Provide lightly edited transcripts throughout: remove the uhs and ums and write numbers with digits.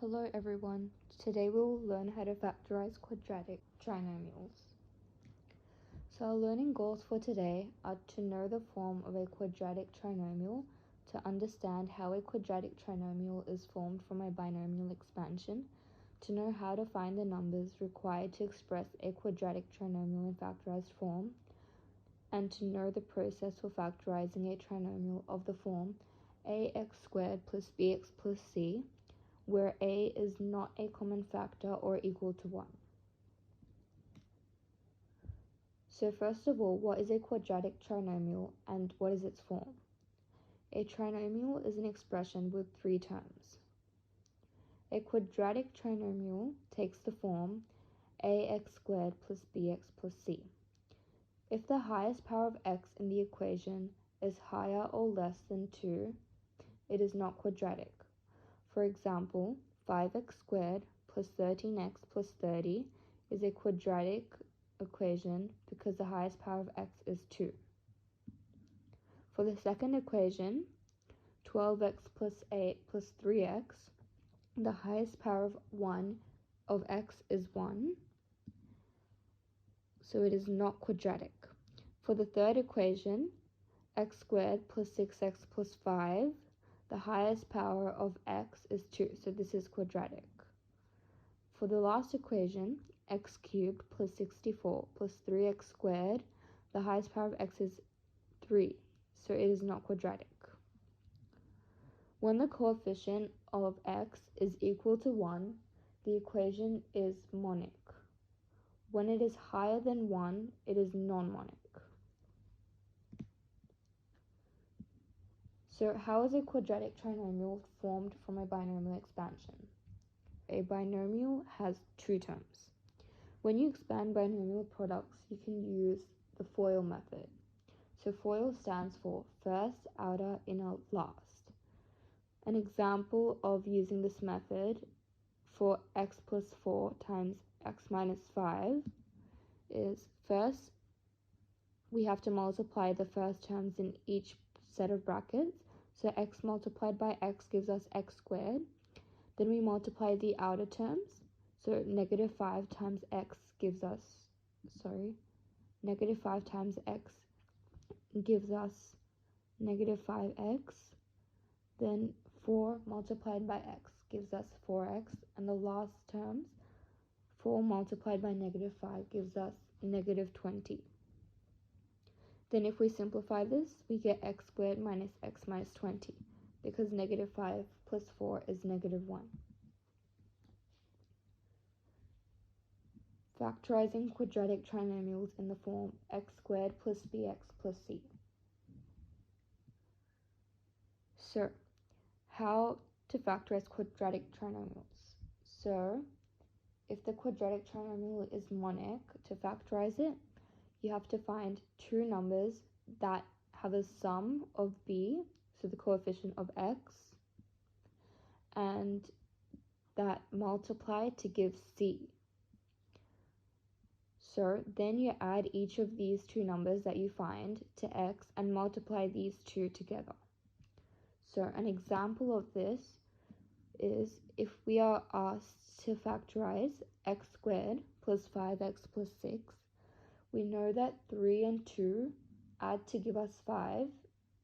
Hello everyone, today we will learn how to factorize quadratic trinomials. So our learning goals for today are to know the form of a quadratic trinomial, to understand how a quadratic trinomial is formed from a binomial expansion, to know how to find the numbers required to express a quadratic trinomial in factorized form, and to know the process for factorizing a trinomial of the form ax squared plus bx plus c, where a is not a common factor or equal to 1. So first of all, what is a quadratic trinomial and what is its form? A trinomial is an expression with three terms. A quadratic trinomial takes the form ax squared plus bx plus c. If the highest power of x in the equation is higher or less than 2, it is not quadratic. For example, 5x squared plus 13x plus 30 is a quadratic equation because the highest power of x is 2. For the second equation, 12x plus 8 plus 3x, the highest power of x is 1, so it is not quadratic. For the third equation, x squared plus 6x plus 5, the highest power of x is 2, so this is quadratic. For the last equation, x cubed plus 64 plus 3x squared, the highest power of x is 3, so it is not quadratic. When the coefficient of x is equal to 1, the equation is monic. When it is higher than 1, it is non-monic. So how is a quadratic trinomial formed from a binomial expansion? A binomial has two terms. When you expand binomial products, you can use the FOIL method. So FOIL stands for first, outer, inner, last. An example of using this method for x plus 4 times x minus 5 is first, we have to multiply the first terms in each set of brackets. So x multiplied by x gives us x squared. Then we multiply the outer terms. So negative 5 times x gives us, negative 5 times x gives us negative 5x. Then 4 multiplied by x gives us 4x. And the last terms, 4 multiplied by negative 5 gives us negative 20. Then if we simplify this, we get x squared minus x minus 20, because negative 5 plus 4 is negative 1. Factorizing quadratic trinomials in the form x squared plus bx plus c. So, how to factorize quadratic trinomials? So, if the quadratic trinomial is monic, to factorize it, you have to find two numbers that have a sum of b, so the coefficient of x, and that multiply to give c. So then you add each of these two numbers that you find to x and multiply these two together. So an example of this is if we are asked to factorize x squared plus 5x plus 6, we know that 3 and 2 add to give us 5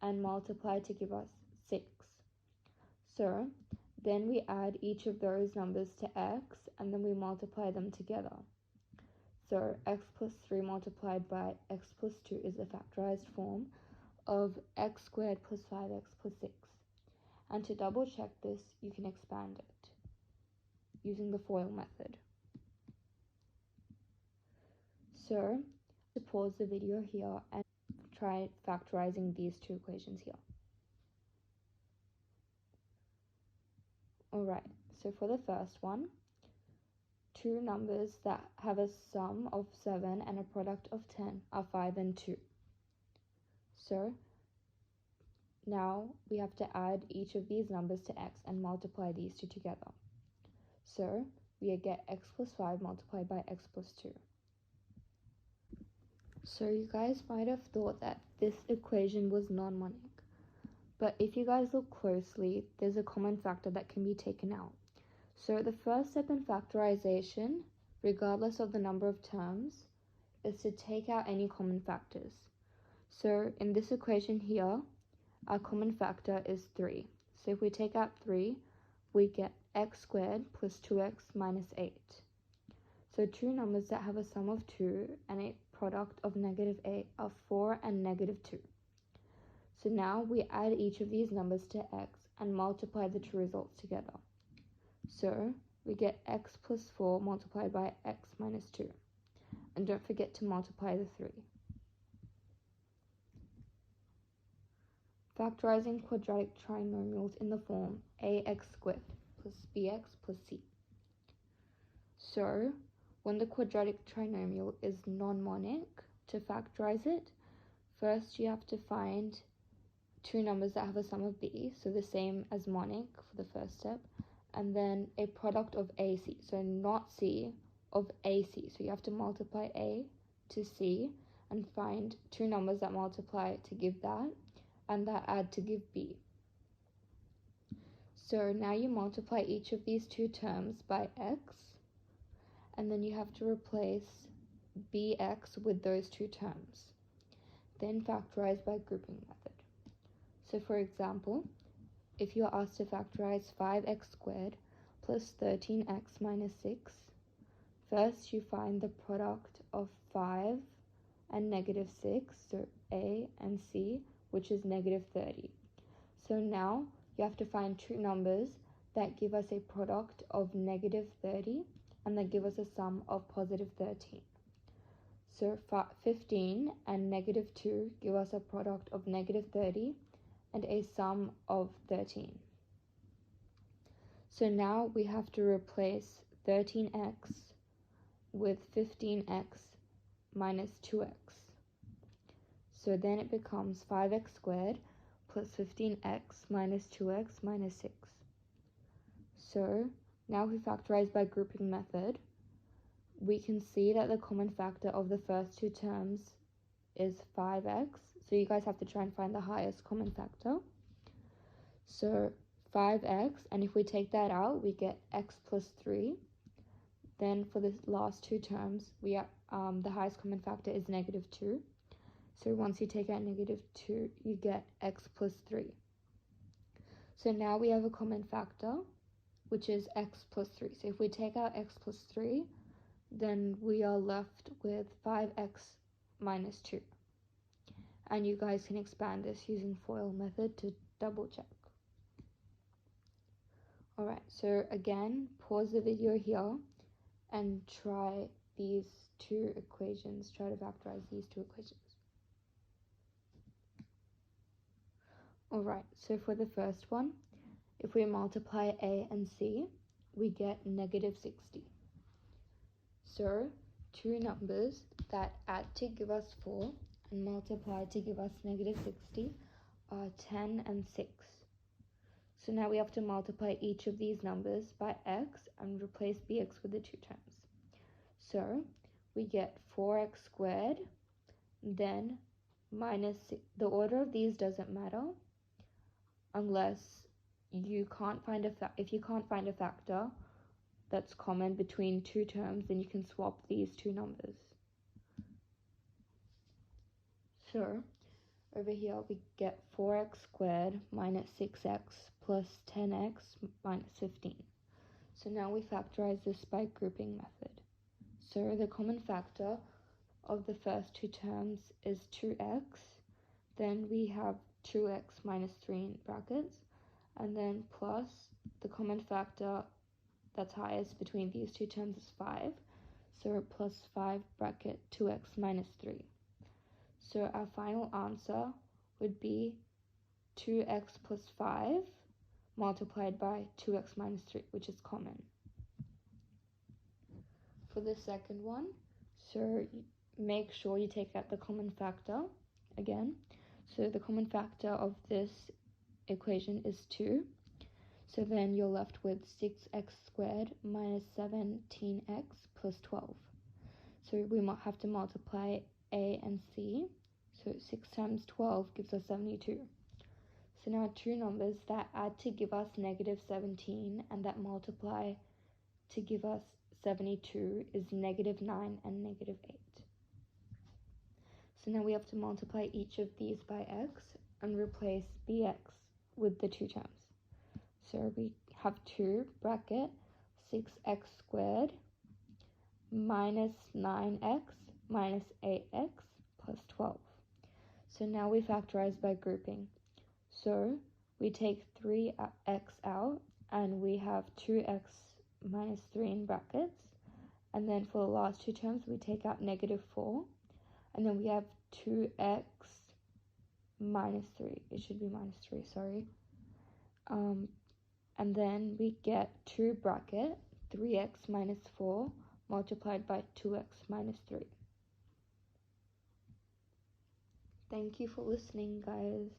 and multiply to give us 6. So then we add each of those numbers to x and then we multiply them together. So x plus 3 multiplied by x plus 2 is the factorized form of x squared plus 5x plus 6. And to double check this, you can expand it using the FOIL method. So, to pause the video here and try factorizing these two equations here. Alright, so for the first one, two numbers that have a sum of 7 and a product of 10 are 5 and 2. So, now we have to add each of these numbers to x and multiply these two together. So, we get x plus 5 multiplied by x plus 2. So you guys might have thought that this equation was non-monic, but if you guys look closely, there's a common factor that can be taken out. So the first step in factorization, regardless of the number of terms, is to take out any common factors. So in this equation here, our common factor is 3. So if we take out 3, we get x squared plus 2x minus 8. So two numbers that have a sum of 2 and a product of negative 8 are 4 and negative 2. So now we add each of these numbers to x and multiply the two results together. So we get x plus 4 multiplied by x minus 2. And don't forget to multiply the 3. Factorizing quadratic trinomials in the form ax squared plus bx plus c. So when the quadratic trinomial is non-monic, to factorize it, first you have to find two numbers that have a sum of b, so the same as monic for the first step, and then a product of ac, so not c, of ac. So you have to multiply a to c and find two numbers that multiply to give that, and that add to give b. So now you multiply each of these two terms by x, and then you have to replace bx with those two terms. Then factorize by grouping method. So for example, if you are asked to factorize 5x squared plus 13x minus 6, first you find the product of 5 and negative 6, so a and c, which is negative 30. So now you have to find two numbers that give us a product of negative 30 and that give us a sum of positive 13. So 15 and negative 2 give us a product of negative 30 and a sum of 13. So now we have to replace 13x with 15x minus 2x. So then it becomes 5x squared plus 15x minus 2x minus 6. So now if we factorize by grouping method, we can see that the common factor of the first two terms is 5x. So you guys have to try and find the highest common factor. So 5x, and if we take that out, we get x plus 3. Then for the last two terms, we are, the highest common factor is negative 2. So once you take out negative 2, you get x plus 3. So now we have a common factor, which is x plus 3. So if we take out x plus 3, then we are left with 5x minus 2. And you guys can expand this using FOIL method to double check. Alright, so again, pause the video here and try these two equations. Try to factorize these two equations. Alright, so for the first one, if we multiply a and c, we get negative 60. So two numbers that add to give us 4 and multiply to give us negative 60 are 10 and 6. So now we have to multiply each of these numbers by x and replace bx with the two terms. So we get 4x squared, then minus 6. The order of these doesn't matter unless you can't find if you can't find a factor that's common between two terms, then you can swap these two numbers. So over here we get 4x squared minus 6x plus 10x minus 15. So now we factorize this by grouping method. So the common factor of the first two terms is 2x, then we have 2x minus 3 in brackets, and then plus the common factor that's highest between these two terms is 5, so plus 5 bracket 2x minus 3. So our final answer would be 2x plus 5 multiplied by 2x minus 3, which is common. For the second one, so make sure you take out the common factor again. So the common factor of this equation is 2. So then you're left with 6x squared minus 17x plus 12. So we might have to multiply a and c. So 6 times 12 gives us 72. So now two numbers that add to give us negative 17 and that multiply to give us 72 is negative 9 and negative 8. So now we have to multiply each of these by x and replace bx with the two terms. So we have 2 bracket 6x squared minus 9x minus 8x plus 12. So now we factorize by grouping. So we take 3x out and we have 2x minus 3 in brackets. And then for the last two terms, we take out negative 4. And then we have 2x minus 3. It should be minus 3, sorry. And then we get 2 bracket 3x minus 4 multiplied by 2x minus 3. Thank you for listening, guys.